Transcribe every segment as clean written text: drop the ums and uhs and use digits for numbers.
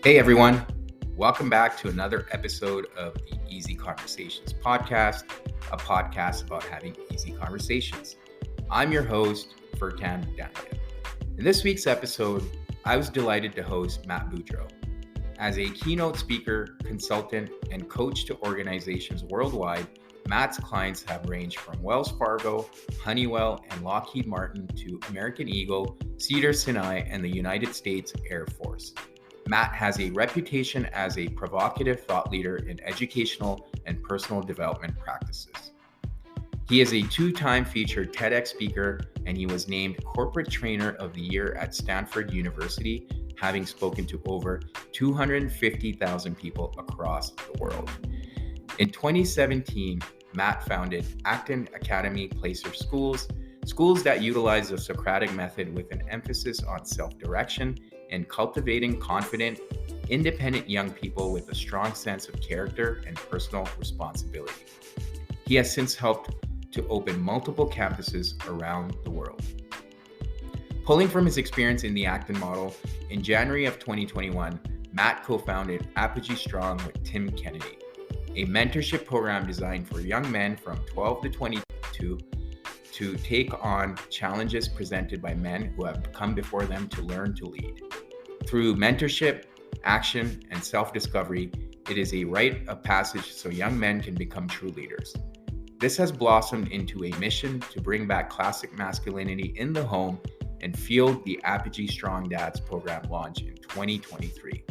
Hey everyone, welcome back to another episode of the Easy Conversations podcast, a podcast about having easy conversations. I'm your host, Furkan Dania. In this week's episode, I was delighted to host Matt Beaudreau. As a keynote speaker, consultant, and coach to organizations worldwide, Matt's clients have ranged from Wells Fargo, Honeywell, and Lockheed Martin to American Eagle, Cedars-Sinai, and the United States Air Force. Matt has a reputation as a provocative thought leader in educational and personal development practices. He is a two-time featured TEDx speaker, and he was named Corporate Trainer of the Year at Stanford University, having spoken to over 250,000 people across the world. In 2017, Matt founded Acton Academy Placer Schools that utilize the Socratic method with an emphasis on self-direction and cultivating confident, independent young people with a strong sense of character and personal responsibility. He has since helped to open multiple campuses around the world. Pulling from his experience in the Acton model, in January of 2021, Matt co-founded Apogee Strong with Tim Kennedy, a mentorship program designed for young men from 12 to 22 to take on challenges presented by men who have come before them to learn to lead. Through mentorship, action, and self-discovery, it is a rite of passage so young men can become true leaders. This has blossomed into a mission to bring back classic masculinity in the home and fueled the Apogee Strong Dads program launch in 2023.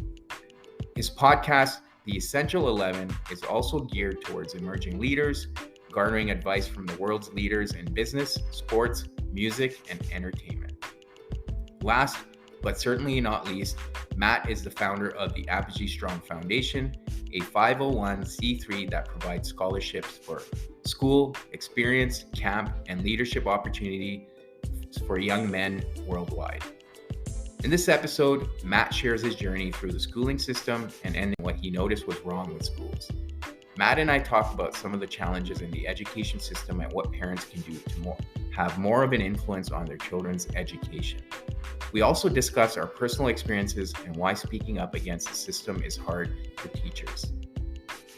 His podcast, The Essential 11, is also geared towards emerging leaders, garnering advice from the world's leaders in business, sports, music, and entertainment. Last, but certainly not least, Matt is the founder of the Apogee Strong Foundation, a 501c3 that provides scholarships for school, experience, camp, and leadership opportunity for young men worldwide. In this episode, Matt shares his journey through the schooling system and ending what he noticed was wrong with schools. Matt and I talk about some of the challenges in the education system and what parents can do to have more of an influence on their children's education. We also discuss our personal experiences and why speaking up against the system is hard for teachers.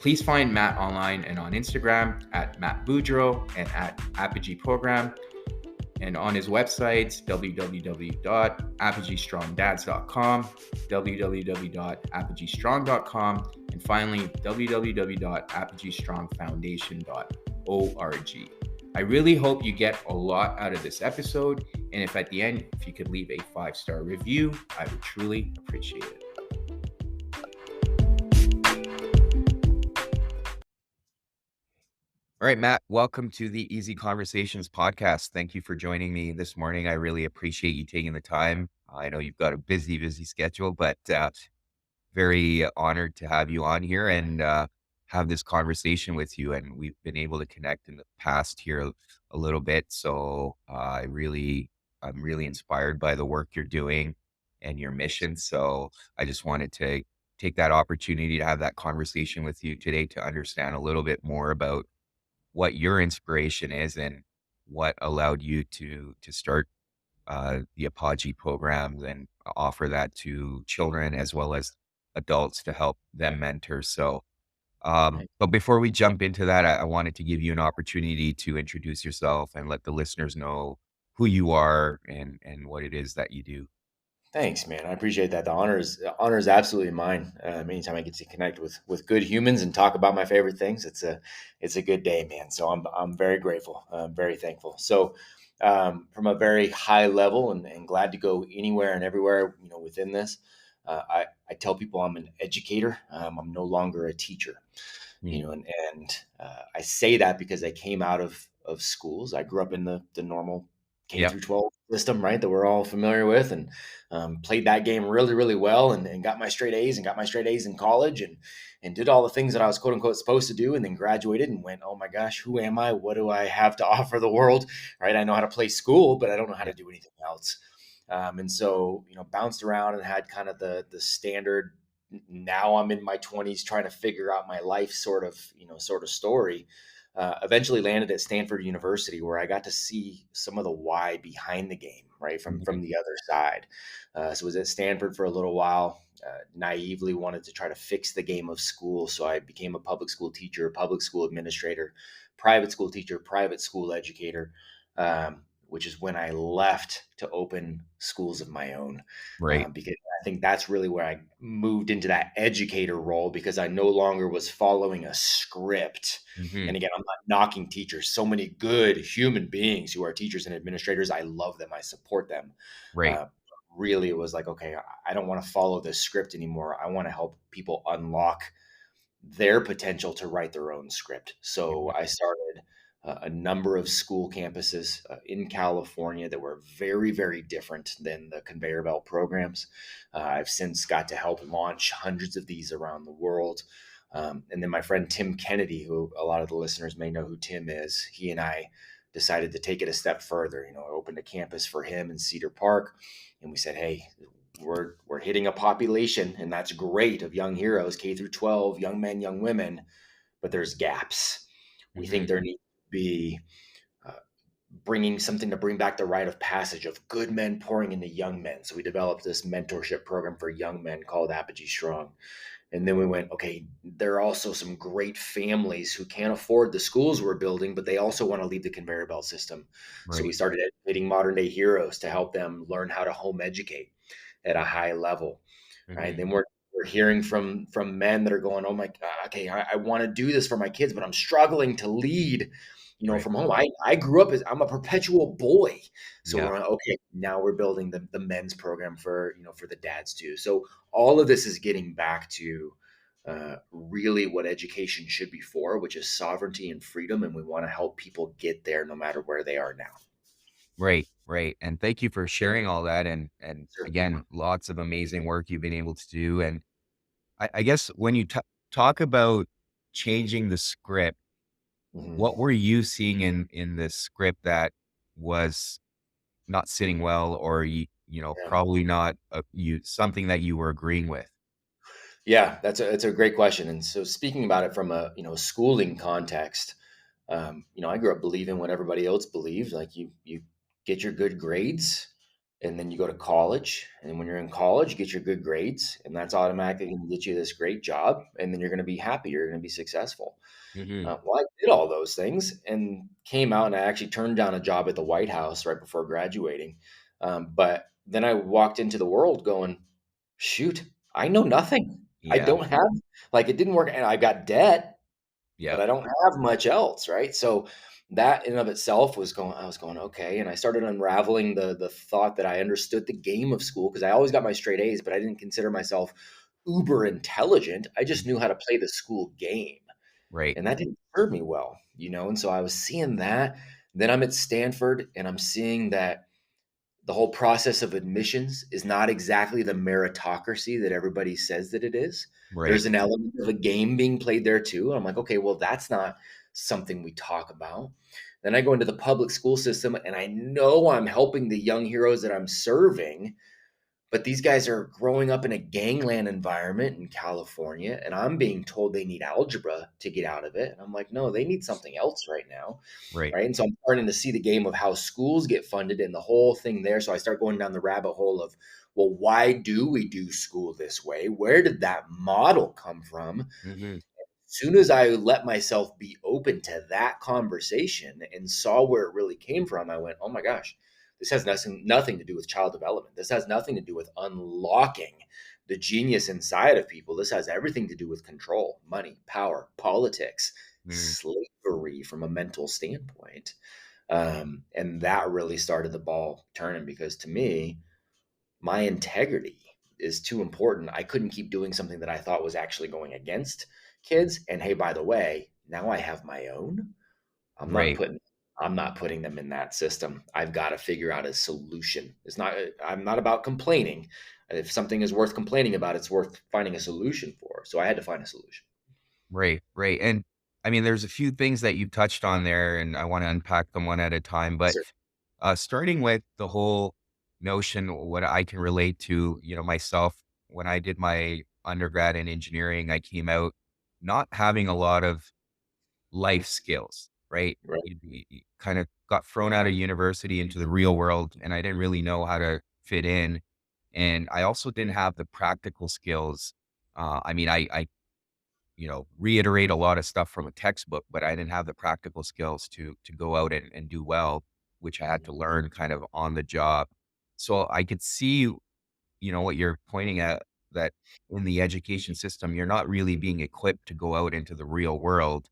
Please find Matt online and on Instagram at Matt Beaudreau and at Apogee Program, and on his websites www.apogeestrongdads.com, www.apogeestrong.com, and finally www.apogeestrongfoundation.org. I really hope you get a lot out of this episode, and if at the end, if you could leave a 5-star review, I would truly appreciate it. All right, Matt, welcome to the Easy Conversations podcast. Thank you for joining me this morning. I really appreciate you taking the time. I know you've got a busy schedule, but very honored to have you on here and have this conversation with you. And we've been able to connect in the past here a little bit. So I'm really inspired by the work you're doing and your mission. So I just wanted to take that opportunity to have that conversation with you today to understand a little bit more about what your inspiration is and what allowed you to start the Apogee programs and offer that to children as well as adults to help them mentor. So, but before we jump into that, I wanted to give you an opportunity to introduce yourself and let the listeners know who you are and what it is that you do. Thanks, man. I appreciate that. The honor is absolutely mine. Anytime I get to connect with good humans and talk about my favorite things, it's a good day, man. So I'm very grateful. I'm very thankful. So from a very high level and glad to go anywhere and everywhere, within this, I tell people I'm an educator. I'm no longer a teacher, and I say that because I came out of schools. I grew up in the normal K through 12 system, right, that we're all familiar with, and played that game really, really well, and got my straight A's in college, and did all the things that I was quote unquote supposed to do, and then graduated and went, oh my gosh, who am I? What do I have to offer the world? Right? I know how to play school, but I don't know how to do anything else. And so, bounced around and had kind of the standard. Now I'm in my 20s trying to figure out my life sort of story. Eventually landed at Stanford University, where I got to see some of the why behind the game, right, from Mhm. the other side. So I was at Stanford for a little while. Naively wanted to try to fix the game of school, so I became a public school teacher, public school administrator, private school teacher, private school educator. Which is when I left to open schools of my own, Right. because I think that's really where I moved into that educator role because I no longer was following a script. Mhm. And again, I'm not knocking teachers. So many good human beings who are teachers and administrators. I love them. I support them. Right. Uh, Really, it was like, okay, I don't want to follow this script anymore. I want to help people unlock their potential to write their own script. So Mhm. I started a number of school campuses in California that were very, very different than the conveyor belt programs. I've since got to help launch hundreds of these around the world. And then my friend Tim Kennedy, who a lot of the listeners may know who Tim is, he and I decided to take it a step further. I opened a campus for him in Cedar Park, and we said, "Hey, we're hitting a population, and that's great, of young heroes, K through 12, young men, young women, but there's gaps. We think Mhm. there needs to be uh, bringing something to bring back the rite of passage of good men pouring into young men." So we developed this mentorship program for young men called Apogee Strong. And then we went, okay, there are also some great families who can't afford the schools we're building, but they also want to leave the conveyor belt system. So we Right. started educating modern day heroes to help them learn how to home educate at a high level, right? Mhm. Then we're hearing from men that are going, oh my God, okay, I want to do this for my kids, but I'm struggling to lead, Right. from home. I grew up as I'm a perpetual boy. So Yeah. we're okay, now we're building the men's program for, for the dads too. So all of this is getting back to really what education should be for, which is sovereignty and freedom. And we want to help people get there no matter where they are now. Right. Right. And thank you for sharing all that. And Sure. again, lots of amazing work you've been able to do. And I guess when you talk about changing the script, Mhm. what were you seeing in this script that was not sitting well, or Yeah. probably not something that you were agreeing with? Yeah, that's a great question. And so speaking about it from a schooling context, I grew up believing what everybody else believed. Like you get your good grades, and then you go to college, and when you're in college, you get your good grades, and that's automatically going to get you this great job, and then you're going to be happy. You're going to be successful. Hmm. Well, I did all those things and came out, and I actually turned down a job at the White House right before graduating. But then I walked into the world going, shoot, I know nothing. I Yeah. don't have, like, it didn't work. And I got debt, but Yeah. I don't have much else. Right. So that in and of itself I was going, okay. And I started unraveling the thought that I understood the game of school because I always got my straight A's, but I didn't consider myself uber intelligent. I just knew how to play the school game. Right. And that didn't serve me well, and so I was seeing that. Then I'm at Stanford and I'm seeing that the whole process of admissions is not exactly the meritocracy that everybody says that it is. Right. There's an element of a game being played there too. I'm like, okay, well, that's not something we talk about. Then I go into the public school system and I know I'm helping the young heroes that I'm serving, but these guys are growing up in a gangland environment in California, and I'm being told they need algebra to get out of it. And I'm like, no, they need something else right now. Right. Right. And so I'm starting to see the game of how schools get funded and the whole thing there. So I start going down the rabbit hole of, well, why do we do school this way? Where did that model come from? Hmm. Soon as I let myself be open to that conversation and saw where it really came from, I went, oh my gosh, this has nothing to do with child development. This has nothing to do with unlocking the genius inside of people. This has everything to do with control, money, power, politics, Mm. slavery from a mental standpoint. And that really started the ball turning because to me, my integrity is too important. I couldn't keep doing something that I thought was actually going against kids. And hey, by the way, now I have my own. I'm not Right. putting I'm not putting them in that system. I've got to figure out a solution. I'm not about complaining. If something is worth complaining about, it's worth finding a solution for. So I had to find a solution. Right. Right. And I mean, there's a few things that you touched on there, and I want to unpack them one at a time. But Sir. starting with the whole notion, what I can relate to, myself, when I did my undergrad in engineering, I came out not having a lot of life skills, right? Right. You kind of got thrown out of university into the real world, and I didn't really know how to fit in. And I also didn't have the practical skills. I mean, I reiterate a lot of stuff from a textbook, but I didn't have the practical skills to go out and do well, which I had to learn kind of on the job. So I could see, what you're pointing at, that in the education system, you're not really being equipped to go out into the real world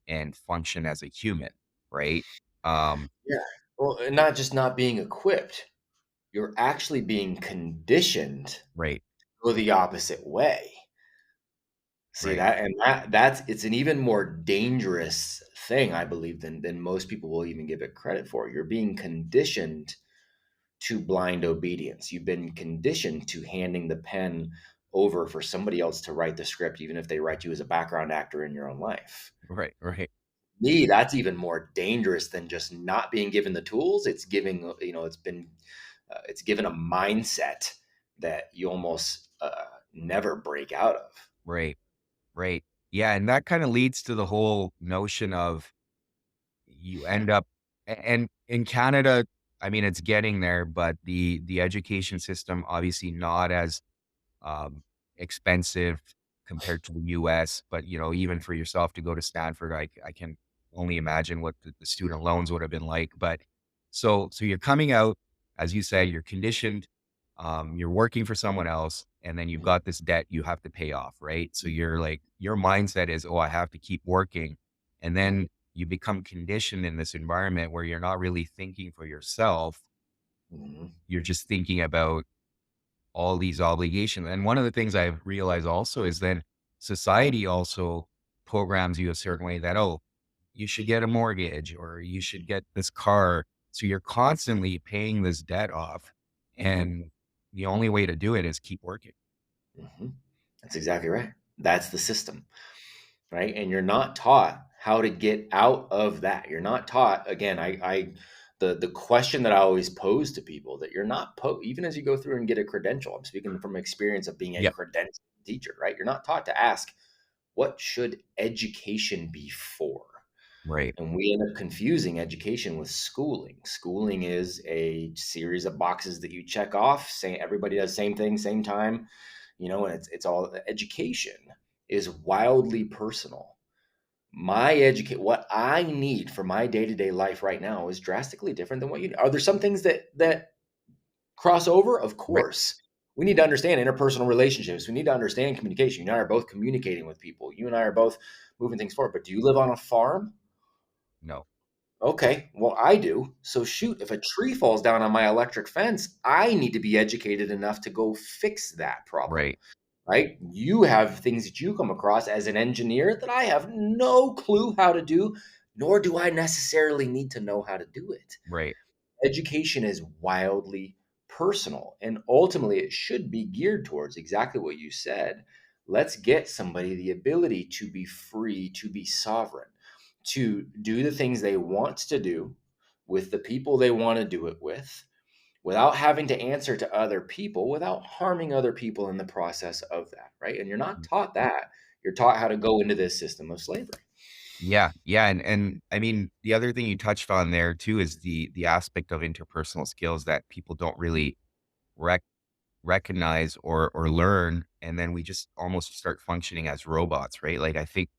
and function as a human, right? Um, Yeah. Well, and not just not being equipped, you're actually being conditioned to right, go the opposite way. See right, that, and that's it's an even more dangerous thing, I believe, than most people will even give it credit for. You're being conditioned to blind obedience. You've been conditioned to handing the pen over for somebody else to write the script, even if they write you as a background actor in your own life. right, right, Me, that's even more dangerous than just not being given the tools. It's giving, it's given a mindset that you almost never break out of. right, right. Yeah, and that kind of leads to the whole notion of you end up and in Canada, I mean, it's getting there, but the education system obviously not as um, expensive compared to the US. But, even for yourself to go to Stanford, I can only imagine what the student loans would have been like. But so you're coming out, as you said, you're conditioned, you're working for someone else, and then you've got this debt you have to pay off, right? So you're like, your mindset is, oh, I have to keep working. And then you become conditioned in this environment where you're not really thinking for yourself. Mhm. You're just thinking about all these obligations. And one of the things I've realized also is then society also programs you a certain way that, oh, you should get a mortgage or you should get this car. So you're constantly paying this debt off. And the only way to do it is keep working. Mhm. That's exactly right. That's the system, right? And you're not taught how to get out of that. You're not taught. Again, the question that I always pose to people, that you're not even as you go through and get a credential. I'm speaking from experience of being a Yep. credentialed teacher, right? You're not taught to ask, what should education be for? Right. And we end up confusing education with schooling. Schooling is a series of boxes that you check off, saying everybody does the same thing, same time, and it's all. Education is wildly personal. What I need for my day-to-day life right now is drastically different than what you. Are there some things that cross over? Of Right. course. We need to understand interpersonal relationships. We need to understand communication. You and I are both communicating with people. You and I are both moving things forward. But do you live on a farm? No. Okay, well, I do. So shoot, if a tree falls down on my electric fence, I need to be educated enough to go fix that problem, Right. right? You have things that you come across as an engineer that I have no clue how to do, nor do I necessarily need to know how to do it. Right. Education is wildly personal, and ultimately it should be geared towards exactly what you said. Let's get somebody the ability to be free, to be sovereign, to do the things they want to do with the people they want to do it with, without having to answer to other people, without harming other people in the process of that, right? And you're not taught that. You're taught how to go into this system of slavery. Yeah. Yeah. And I mean, the other thing you touched on there too is the aspect of interpersonal skills that people don't really rec recognize or learn, and then we just almost start functioning as robots, right? Like, I think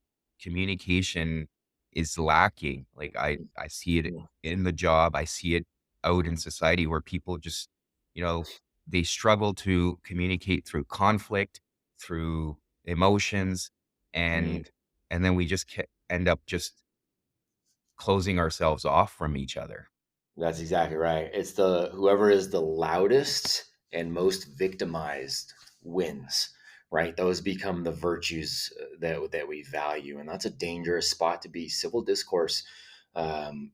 communication is lacking. Like, I see it Mm, in the job, I see it out in society where people just, you know, they struggle to communicate through conflict, through emotions, mm. and then we just end up just closing ourselves off from each other. That's exactly right. It's the whoever is the loudest and most victimized wins, right? Those become the virtues that we value, and that's a dangerous spot to be. Civil discourse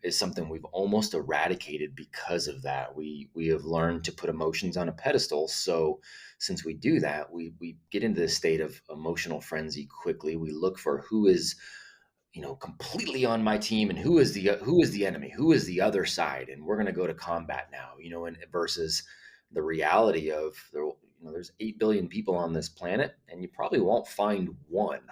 is something we've almost eradicated because of that. We have learned to put emotions on a pedestal. So since we do that, we get into this state of emotional frenzy quickly. We look for who is completely on my team, and who is the enemy, who is the other side, and we're going to go to combat now, and versus the reality of there's 8 billion people on this planet, and you probably won't find one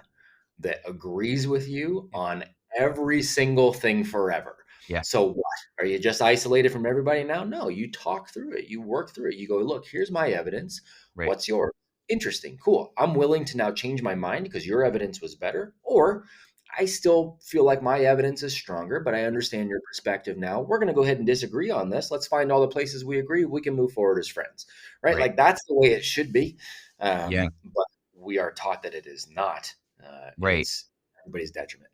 that agrees with you on every single thing forever. Yeah. So what? Are you just isolated from everybody now? No, you talk through it. You work through it. You go, look, here's my evidence. Right. What's yours? Interesting. Cool. I'm willing to now change my mind because your evidence was better. Or I still feel like my evidence is stronger, but I understand your perspective now. We're going to go ahead and disagree on this. Let's find all the places we agree. We can move forward as friends, right? Right. Like that's the way it should be. Yeah. But we are taught that it is not, and Right. it's everybody's detriment.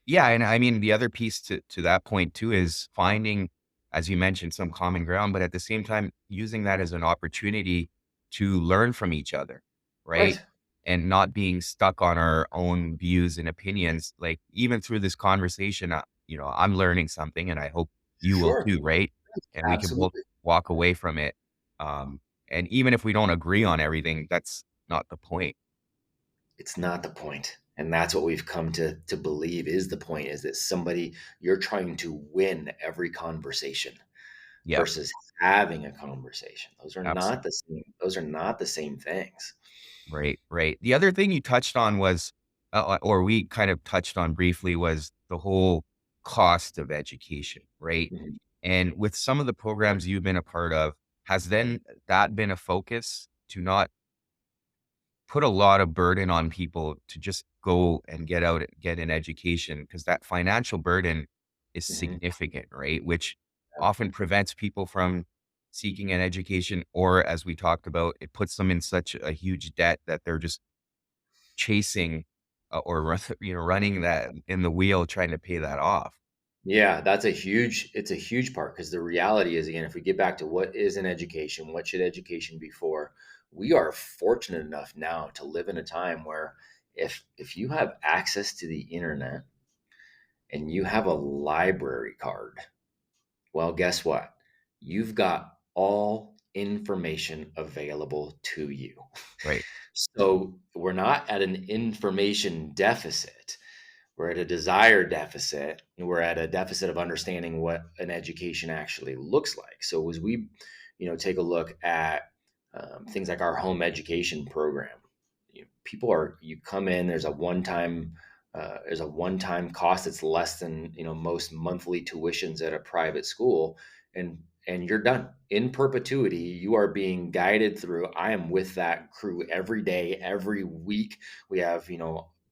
Yeah, and I mean, the other piece to that point too is finding, as you mentioned, some common ground, but at the same time, using that as an opportunity to learn from each other, right? Right. And not being stuck on our own views and opinions. Like even through this conversation, I'm learning something, and I hope you will Sure. too, right? And we can both Absolutely. walk away from it. Um, and even if we don't agree on everything, that's not the point. It's not the point. And that's what we've come to believe is the point is that somebody you're trying to win every conversation Yep, versus having a conversation. Those are absolutely. not the same. Those are not the same things. Right, right. The other thing you touched on was, or we kind of touched on briefly, was the whole cost of education, right? Mhm. And with some of the programs you've been a part of, has then that been a focus to not put a lot of burden on people to just go and get out and get an education? Because that financial burden is Mhm. significant, right? Which often prevents people from seeking an education, or as we talked about, it puts them in such a huge debt that they're just chasing, or running that in the wheel trying to pay that off. Yeah, it's a huge part because the reality is, again, if we get back to what is an education, what should education be for? We are fortunate enough now to live in a time where if you have access to the internet and you have a library card, well, guess what? You've got all information available to you. Right. So we're not at an information deficit. We're at a desire deficit. We're at a deficit of understanding what an education actually looks like. So as we, take a look at things like our home education program, you come in. There's a one-time cost that's less than most monthly tuitions at a private school, and you're done in perpetuity. You are being guided through. I am with that crew every day, every week. We have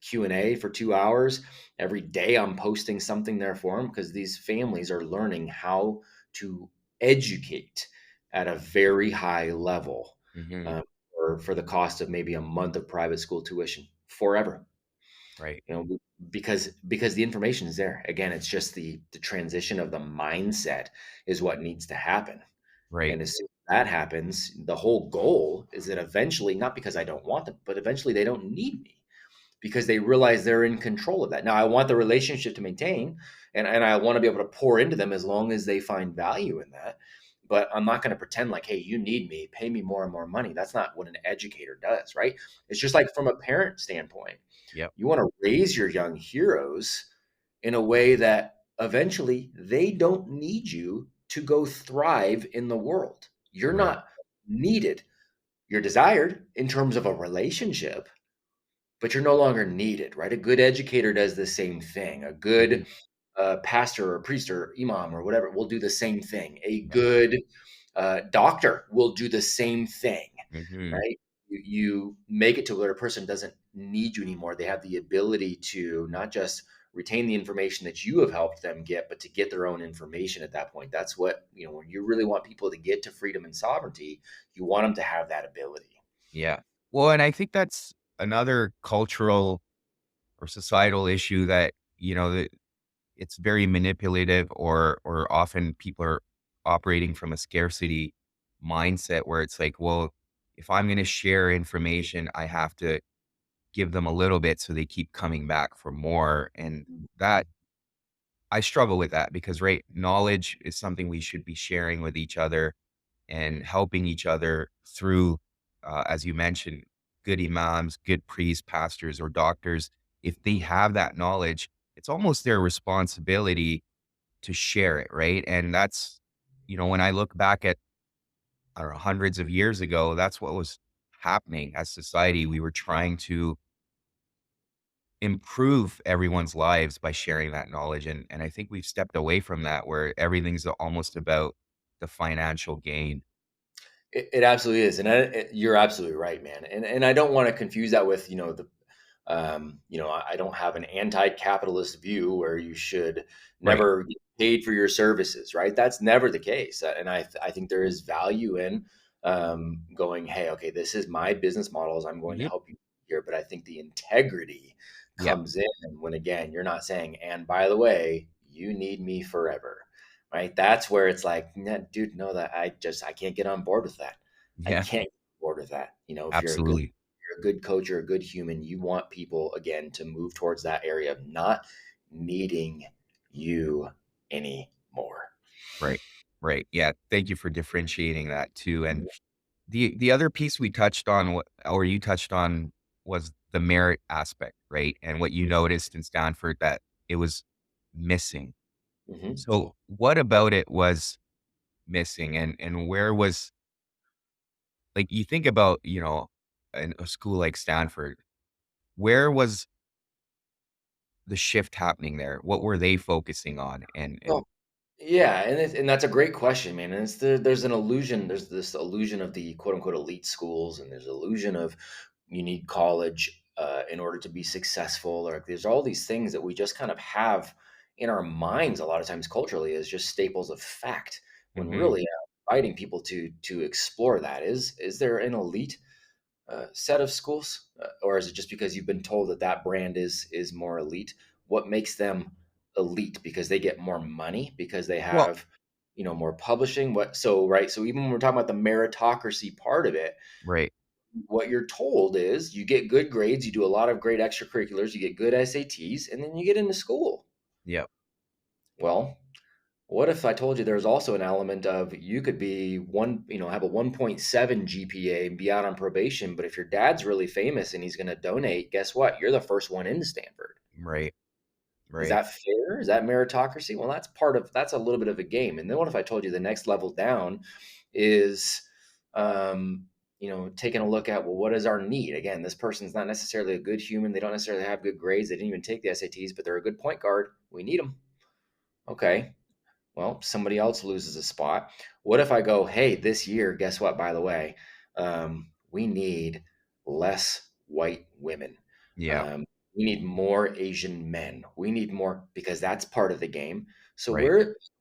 Q&A for 2 hours every day. I'm posting something there for them because these families are learning how to educate at a very high level, Mhm. um, for the cost of maybe a month of private school tuition forever. Right. you know because the information is there. Again, it's just the transition of the mindset is what needs to happen. Right. And as soon as that happens, the whole goal is that eventually, not because I don't want them, but eventually they don't need me because they realize they're in control of that. Now, I want the relationship to maintain, and I want to be able to pour into them as long as they find value in that. But I'm not going to pretend like, hey, you need me, pay me more and more money. That's not what an educator does, right? It's just like from a parent standpoint, Yep. you want to raise your young heroes in a way that eventually they don't need you to go thrive in the world. You're Right. not needed. You're desired in terms of a relationship, but you're no longer needed, right? A good educator does the same thing. A Mhm. good pastor or priest or imam or whatever will do the same thing. A Yep. good doctor will do the same thing, Mhm. right? You make it to where a person doesn't need you anymore. They have the ability to not just retain the information that you have helped them get, but to get their own information at that point. That's what, when you really want people to get to freedom and sovereignty, you want them to have that ability. Yeah. Well, and I think that's another cultural or societal issue that, that it's very manipulative, or often people are operating from a scarcity mindset where it's like, well, if I'm going to share information, I have to give them a little bit so they keep coming back for more. And that I struggle with that because, right, knowledge is something we should be sharing with each other and helping each other through, as you mentioned, good imams, good priests, pastors, or doctors. If they have that knowledge, it's almost their responsibility to share it, right? And that's, when I look back at, I don't know, hundreds of years ago, that's what was happening as society. We were trying to improve everyone's lives by sharing that knowledge. And I think we've stepped away from that where everything's almost about the financial gain. It absolutely is, and you're absolutely right, man. And I don't want to confuse that with I don't have an anti-capitalist view where you should Right. never get paid for your services, right? That's never the case, and I think there is value in going, hey, okay, this is my business models. I'm going to Yep. help you here, but I think the integrity Yeah. comes in when again you're not saying, and by the way, you need me forever, right? That's where it's like, nah, dude, no, that I can't get on board with that. I Yeah. can't get on board with that. If Absolutely. you're a good coach or a good human, you want people again to move towards that area of not needing you anymore. Right. Right. Yeah. Thank you for differentiating that too. And the other piece we touched on, or you touched on, was the merit aspect, right? And what you noticed in Stanford that it was missing. Hmm. So what about it was missing, and where was, like, you think about, in a school like Stanford, where was the shift happening there? What were they focusing on? And Yeah, and that's a great question, man. And there's an illusion. There's this illusion of the quote unquote elite schools, and there's illusion of you need college in order to be successful. Or there's all these things that we just kind of have in our minds a lot of times culturally as just staples of fact. When Mhm. really inviting people to explore that is there an elite set of schools, or is it just because you've been told that that brand is more elite? What makes them elite? Because they get more money, because they Well, have more publishing. What so right? So even when we're talking about the meritocracy part of it, right. what you're told is you get good grades, you do a lot of great extracurriculars, you get good SATs, and then you get into school. Yep. Well, what if I told you there's also an element of you could be have a 1.7 GPA and be out on probation, but if your dad's really famous and he's going to donate, guess what? You're the first one into Stanford. Right. Is Right. that fair? Is that meritocracy? Well, that's a little bit of a game. And then what if I told you the next level down is, um, taking a look at, well, what is our need? Again, this person's not necessarily a good human. They don't necessarily have good grades. They didn't even take the SATs, but they're a good point guard. We need them. Okay. Well, somebody else loses a spot. What if I go, hey, this year, guess what? By the way, we need less white women. Yeah. Um, we need more Asian men. We need more because that's part of the game. So Right.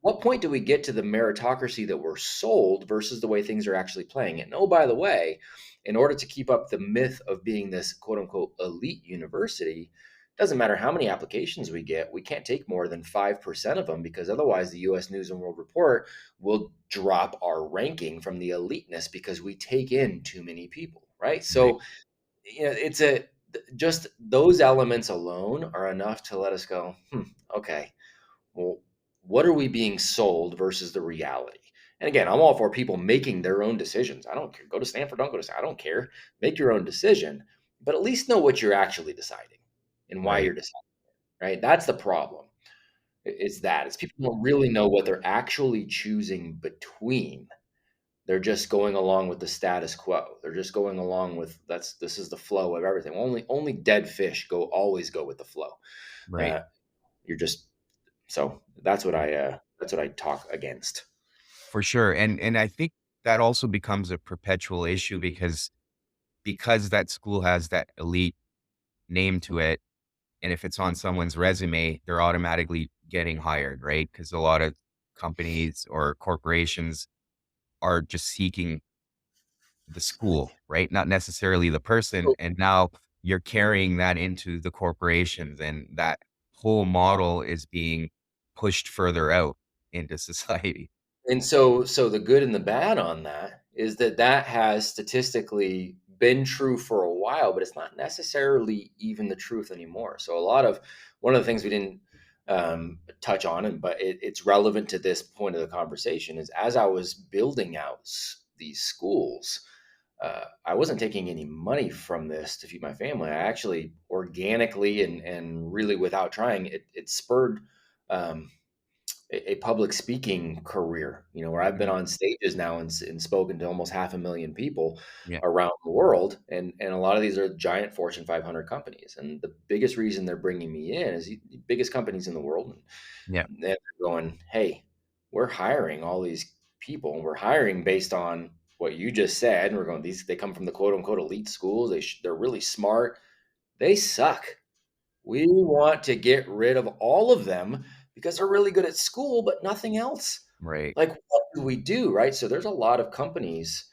what point do we get to the meritocracy that we're sold versus the way things are actually playing? And oh, by the way, in order to keep up the myth of being this quote unquote elite university, doesn't matter how many applications we get, we can't take more than 5% of them because otherwise the US News and World Report will drop our ranking from the eliteness because we take in too many people, right? Right. So, it's just those elements alone are enough to let us go, okay, well, what are we being sold versus the reality? And again, I'm all for people making their own decisions. I don't care. Go to Stanford, don't go to Stanford. I don't care. Make your own decision, but at least know what you're actually deciding and why Right. you're deciding, right? That's the problem. It's that. It's people don't really know what they're actually choosing between. They're just going along with the status quo. They're just going along with this is the flow of everything. Only dead fish always go with the flow. Right. Uh, you're just so that's what I talk against. For sure. And I think that also becomes a perpetual issue because that school has that elite name to it. And if it's on someone's resume, they're automatically getting hired, right? Because a lot of companies or corporations are just seeking the school, right? Not necessarily the person. So And now you're carrying that into the corporations, and that whole model is being pushed further out into society. so the good and the bad on that is that has statistically been true for a while, but it's not necessarily even the truth anymore. So one of the things we didn't touch on, but it's relevant to this point of the conversation, is as I was building out these schools, I wasn't taking any money from this to feed my family. I actually organically and really without trying, it spurred. Um, a public speaking career, where I've been Mhm. on stages now and spoken to almost 500,000 people Yeah. around the world. And a lot of these are giant Fortune 500 companies. And the biggest reason they're bringing me in is the biggest companies in the world. Yeah. And they're going, hey, we're hiring all these people and we're hiring based on what you just said. And we're going, they come from the quote unquote elite schools. They're really smart. They suck. We want to get rid of all of them because they're really good at school, but nothing else. Right. Like, what do we do? Right. So there's a lot of companies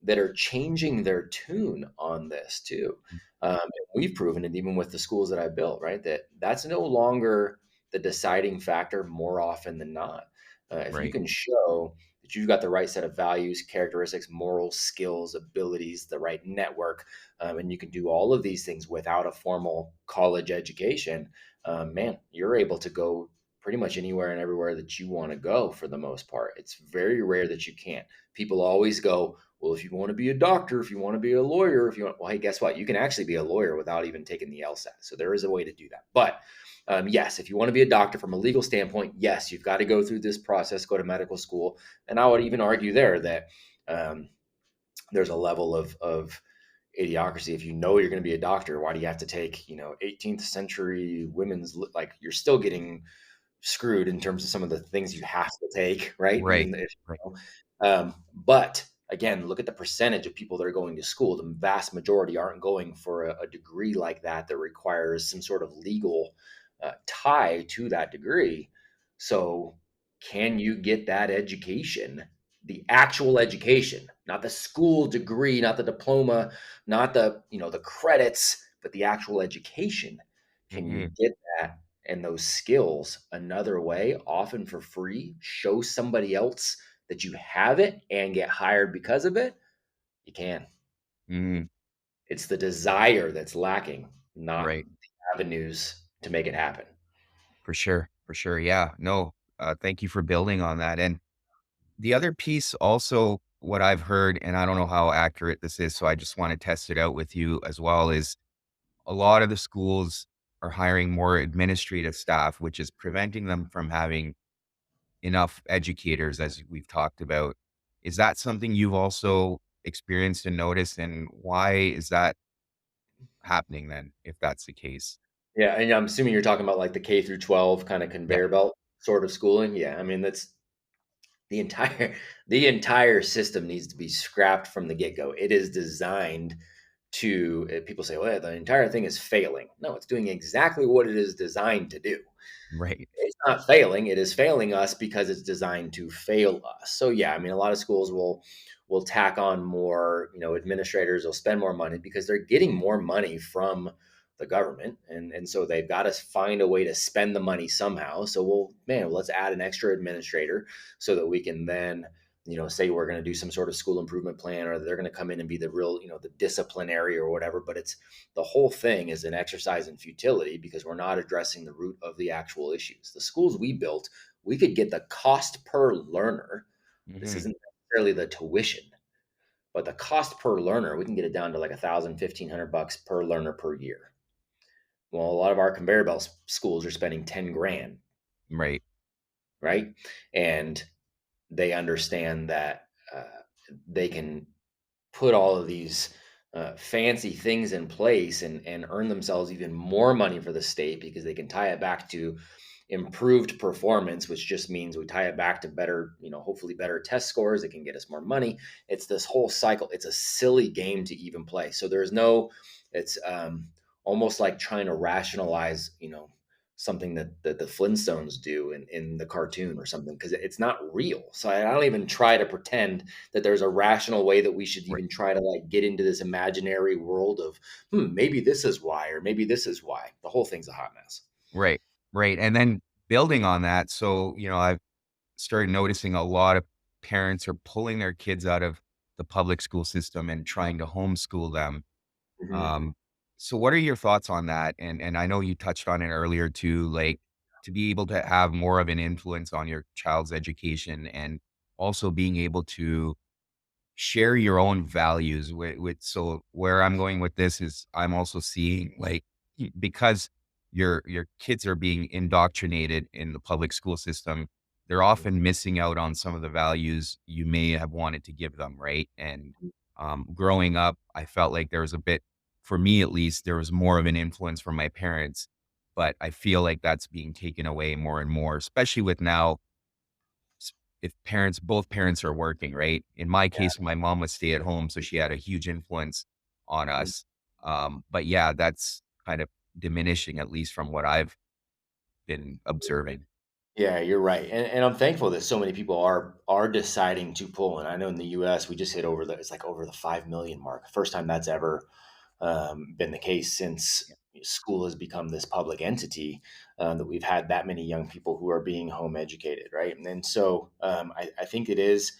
that are changing their tune on this too. And we've proven it even with the schools that I built, right? That's no longer the deciding factor more often than not. If you Right. can show that you've got the right set of values, characteristics, morals, skills, abilities, the right network, and you can do all of these things without a formal college education, man, you're able to go pretty much anywhere and everywhere that you want to go for the most part. It's very rare that you can't. People always go, well, if you want to be a doctor, if you want to be a lawyer, if you want, well, hey, guess what? You can actually be a lawyer without even taking the LSAT. So there is a way to do that. But yes, if you want to be a doctor from a legal standpoint, yes, you've got to go through this process, go to medical school. And I would even argue there that um, there's a level of idiocracy. If you know you're going to be a doctor, why do you have to take, 18th century women's, like you're still getting screwed in terms of some of the things you have to take, right? Right. Even if, Right. but again, look at the percentage of people that are going to school. The vast majority aren't going for a degree like that requires some sort of legal tie to that degree. So, can you get that education, the actual education, not the school degree, not the diploma, not the credits, but the actual education? Can you Mhm. get that and those skills another way, often for free? Show somebody else that you have it and get hired because of it? You can. Mhm. It's the desire that's lacking, not Right. the avenues to make it happen. For sure. For sure. Yeah. No, thank you for building on that. And the other piece also, what I've heard, and I don't know how accurate this is, so I just want to test it out with you as well, is a lot of the schools are hiring more administrative staff, which is preventing them from having enough educators, as we've talked about. Is that something you've also experienced and noticed? And why is that happening then, if that's the case? Yeah, and I'm assuming you're talking about like the K through 12 kind of Yeah. conveyor belt sort of schooling. Yeah, I mean that's the entire the entire system needs to be scrapped from the get-go. It is designed to people say, well, the entire thing is failing. No, it's doing exactly what it is designed to do. Right. It's not failing. It is failing us because it's designed to fail us. So yeah, I mean, a lot of schools will tack on more, administrators will spend more money because they're getting more money from the government. And so they've got to find a way to spend the money somehow. So let's add an extra administrator so that we can then, say we're going to do some sort of school improvement plan, or they're going to come in and be the real, the disciplinary or whatever. But it's the whole thing is an exercise in futility because we're not addressing the root of the actual issues. The schools we built, we could get the cost per learner. This Hmm. isn't necessarily the tuition, but the cost per learner, we can get it down to like 1,000, 1,500 bucks per learner per year. Well, a lot of our conveyor belt schools are spending 10 grand, Right. right? And they understand that they can put all of these fancy things in place and earn themselves even more money for the state because they can tie it back to improved performance, which just means we tie it back to better, hopefully better test scores. It can get us more money. It's this whole cycle. It's a silly game to even play. So there's no, it's almost like trying to rationalize, something that the Flintstones do in the cartoon or something, because it's not real. So I don't even try to pretend that there's a rational way that we should Right. even try to like get into this imaginary world of maybe this is why, or maybe this is why. The whole thing's a hot mess. Right. Right. And then building on that, so, I've started noticing a lot of parents are pulling their kids out of the public school system and trying to homeschool them. Mhm. Um, so what are your thoughts on that? And I know you touched on it earlier too, like to be able to have more of an influence on your child's education and also being able to share your own values with so where I'm going with this is I'm also seeing like because your kids are being indoctrinated in the public school system, they're often missing out on some of the values you may have wanted to give them, right? And growing up, I felt like there was a bit, for me at least, there was more of an influence from my parents, but I feel like that's being taken away more and more, especially with now s- if both parents are working, right? In my case, my mom was stay at home, so she had a huge influence on Yeah. us. But yeah, that's kind of diminishing, at least from what I've been observing. Yeah, you're right, and I'm thankful that so many people are deciding to pull. And I know in the U.S. we just hit over the it's like over the 5 million mark. First time that's ever been the case since school has become this public entity, that we've had that many young people who are being home educated, right? And so I think it's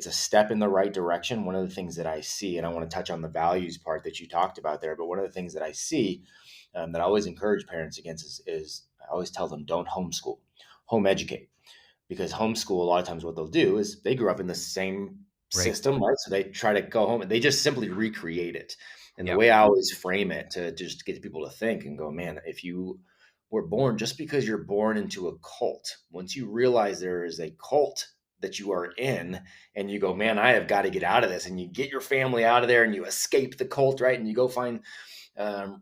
a step in the right direction. One of the things that I see, and I want to touch on the values part that you talked about there, but one of the things that I see that I always encourage parents against is I always tell them don't homeschool, home educate, because homeschool a lot of times what they'll do is they grew up in the same Right. system, right? So they try to go home and they just simply recreate it. And the Yeah. way I always frame it to just get people to think and go, man, if you were born just because you're born into a cult, once you realize there is a cult that you are in and you go, man, I have got to get out of this, and you get your family out of there and you escape the cult, right? And you go find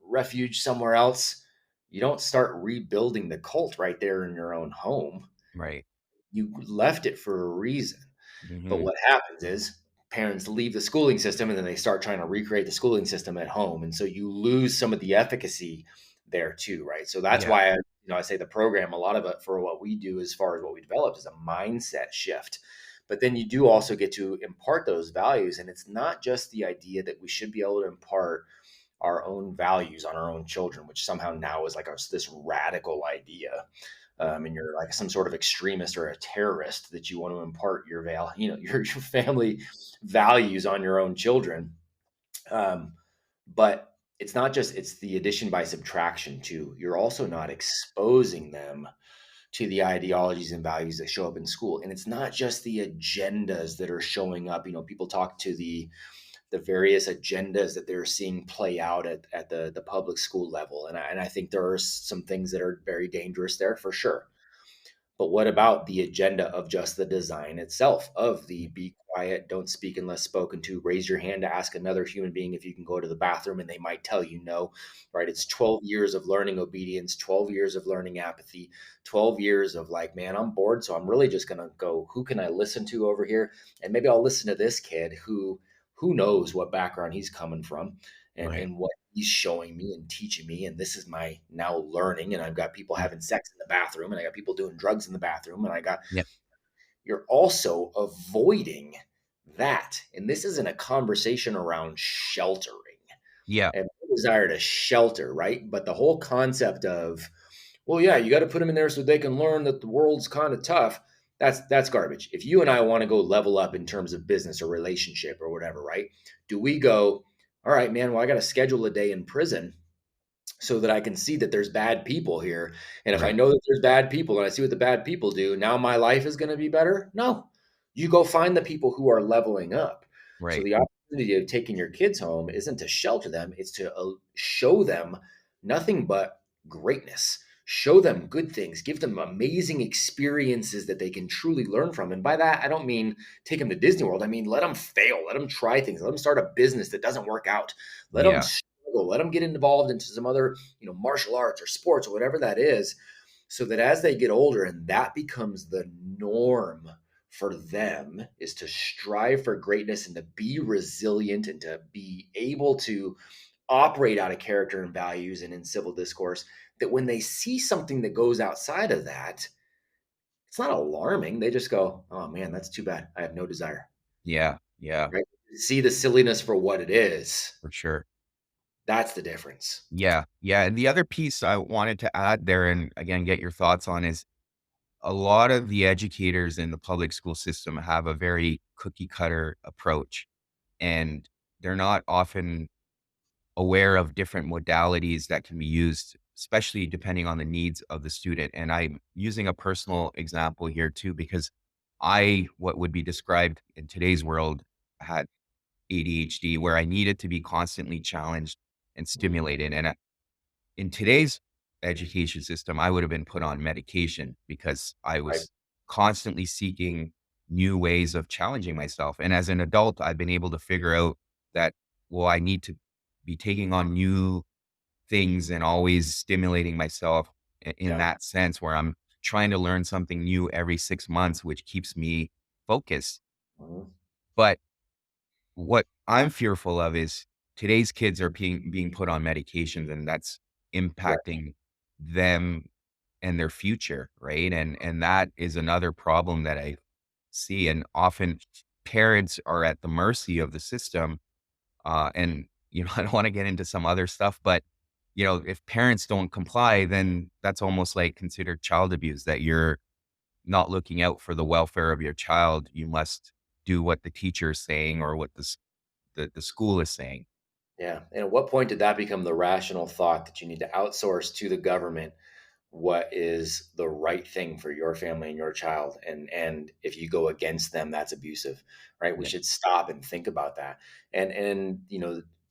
refuge somewhere else. You don't start rebuilding the cult right there in your own home. Right. You left it for a reason. But Hmm. what happens is parents leave the schooling system and then they start trying to recreate the schooling system at home. And so you lose some of the efficacy there too, right? So that's Yeah. why I say the program, a lot of it for what we do as far as what we developed is a mindset shift. But then you do also get to impart those values. And it's not just the idea that we should be able to impart our own values on our own children, which somehow now is like this radical idea, and you're like some sort of extremist or a terrorist that you want to impart your family values on your own children. Um, but it's the addition by subtraction too. You're also not exposing them to the ideologies and values that show up in school. And it's not just the agendas that are showing up. People talk to the various agendas that they're seeing play out at the public school level. And I think there are some things that are very dangerous there for sure. But what about the agenda of just the design itself, of the be quiet, don't speak unless spoken to, raise your hand to ask another human being if you can go to the bathroom, and they might tell you no, right? It's 12 years of learning obedience, 12 years of learning apathy, 12 years of like, man, I'm bored. So I'm really just going to go, who can I listen to over here? And maybe I'll listen to this kid who knows what background he's coming from Right. and what he's showing me and teaching me. And this is my now learning. And I've got people having sex in the bathroom, and I got people doing drugs in the bathroom. And Yeah. you're also avoiding that. And this isn't a conversation around sheltering Yeah. and desire to shelter, right? But the whole concept of, well, yeah, you got to put them in there so they can learn that the world's kind of tough. That's garbage. If you and I want to go level up in terms of business or relationship or whatever, right? Do we go, all right, man, well, I got to schedule a day in prison so that I can see that there's bad people here. And if I Right. know that there's bad people and I see what the bad people do, now my life is going to be better? No. You go find the people who are leveling up. So Right. the opportunity of taking your kids home isn't to shelter them, it's to show them nothing but greatness. Show them good things, give them amazing experiences that they can truly learn from. And by that, I don't mean take them to Disney World. I mean, let them fail, let them try things, let them start a business that doesn't work out, let them Yeah. struggle, let them get involved into some other, martial arts or sports or whatever that is, so that as they get older and that becomes the norm for them, is to strive for greatness and to be resilient and to be able to operate out of character and values and in civil discourse, that when they see something that goes outside of that, it's not alarming. They just go, oh man, that's too bad. I have no desire. Yeah. Yeah. Right? See the silliness for what it is. For sure. That's the difference. Yeah. Yeah. And the other piece I wanted to add there, and again, get your thoughts on, is a lot of the educators in the public school system have a very cookie cutter approach, and they're not often aware of different modalities that can be used, especially depending on the needs of the student. And I'm using a personal example here too, because what would be described in today's world, had ADHD, where I needed to be constantly challenged and stimulated. And in today's education system, I would have been put on medication because I Right. was constantly seeking new ways of challenging myself. And as an adult, I've been able to figure out that, well, I need to be taking on new things and always stimulating myself in Yeah. that sense where I'm trying to learn something new every 6 months, which keeps me focused. Mhm. But what I'm fearful of is today's kids are being put on medications, and that's Right. impacting them and their future, right? And that is another problem that I see. And often parents are at the mercy of the system. And I don't want to get into some other stuff, but if parents don't comply, then that's almost like considered child abuse, that you're not looking out for the welfare of your child. You must do what the teacher is saying or what the school is saying. Yeah. And at what point did that become the rational thought that you need to outsource to the government what is the right thing for your family and your child, and if you go against them, that's abusive, right? We Yeah. should stop and think about that. And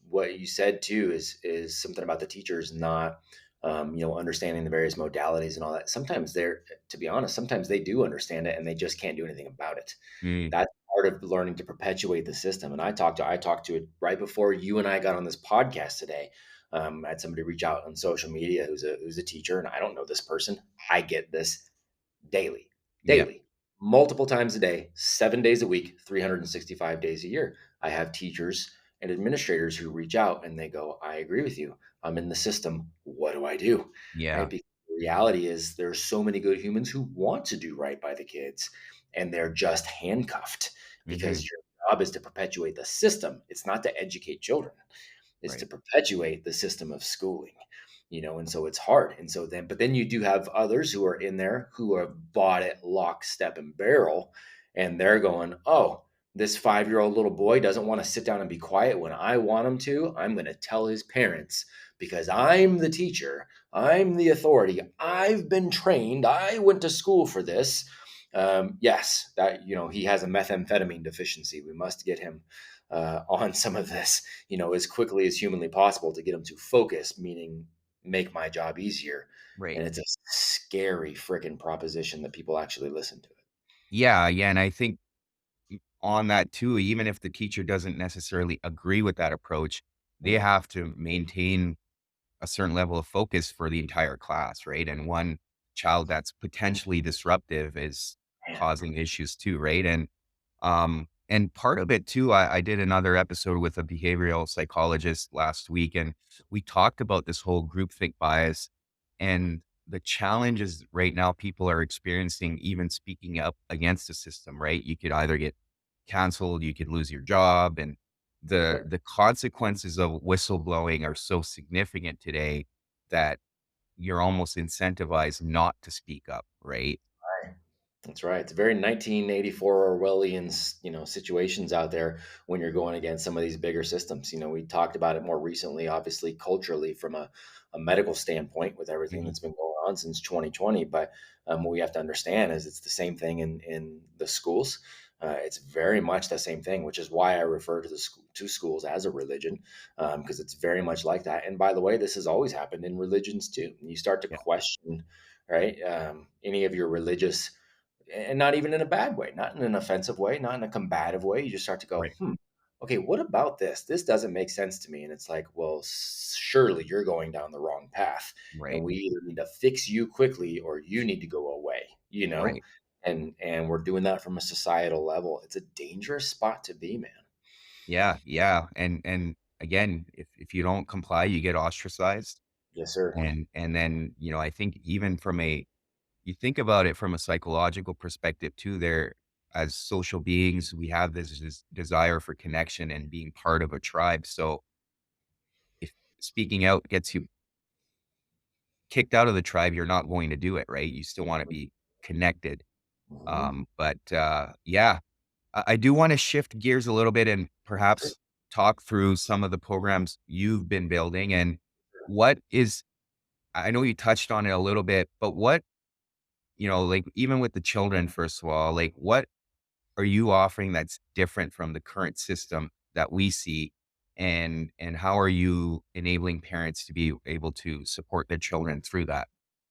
what you said too is something about the teachers not understanding the various modalities and all that. Sometimes they're, to be honest, sometimes they do understand it and they just can't do anything about it. Mm, That's part of learning to perpetuate the system. And I talked to it right before you and I got on this podcast today. I had somebody reach out on social media who's a teacher, and I don't know this person. I get this daily, yeah. daily, multiple times a day, 7 days a week, 365 days a year. I have teachers and administrators who reach out and they go, I agree with you. I'm in the system. What do I do? Right? Yeah. Because the reality is there's so many good humans who want to do right by the kids and they're just handcuffed Hmm. because your job is to perpetuate the system. It's not to educate children, is to Right. perpetuate the system of schooling, and so it's hard. And so then, but then you do have others who are in there who have bought it lock, step, and barrel, and they're going, oh, this 5-year-old little boy doesn't want to sit down and be quiet when I want him to. I'm going to tell his parents because I'm the teacher, I'm the authority, I've been trained, I went to school for this. Yes, that he has a methamphetamine deficiency. We must get him on some of this, as quickly as humanly possible to get him to focus, meaning make my job easier. Right. And it's a scary freaking proposition that people actually listen to it. Yeah. Yeah. And I think on that too, even if the teacher doesn't necessarily agree with that approach, they Mhm. have to maintain a certain level of focus for the entire class, right? And one child that's potentially disruptive is Man, causing issues too, right? And part of it too, I did another episode with a behavioral psychologist last week, and we talked about this whole groupthink bias and the challenges right now people are experiencing, even speaking up against the system, right? You could either get canceled, you could lose your job, and the right. the consequences of whistleblowing are so significant today that you're almost incentivized not to speak up, right? Right. That's right. It's very 1984 Orwellian, situations out there when you're going against some of these bigger systems. We talked about it more recently, obviously culturally from a medical standpoint with everything Mhm. that's been going on since 2020. But what we have to understand is it's the same thing in the schools. It's very much the same thing, which is why I refer to to schools as a religion, because it's very much like that. And by the way, this has always happened in religions too. You start to Yeah, question, right, any of your religious, and not even in a bad way, not in an offensive way, not in a combative way. You just start to go, right, okay, what about this? This doesn't make sense to me. And it's like, well, surely you're going down the wrong path. And right, we either need to fix you quickly or you need to go away. right. And we're doing that from a societal level. It's a dangerous spot to be, man. Yeah, yeah. And again, if you don't comply, you get ostracized. Yes, sir. And then, I think even from you think about it from a psychological perspective too, there as social beings, we have this desire for connection and being part of a tribe. So if speaking out gets you kicked out of the tribe, you're not going to do it, right? You still want to be connected. Mhm. But yeah, I do want to shift gears a little bit and Sure. perhaps talk through some of the programs you've been building and what is, I know you touched on it a little bit, but what, like even with the children, first of all, like what are you offering that's different from the current system that we see? And how are you enabling parents to be able to support their children through that?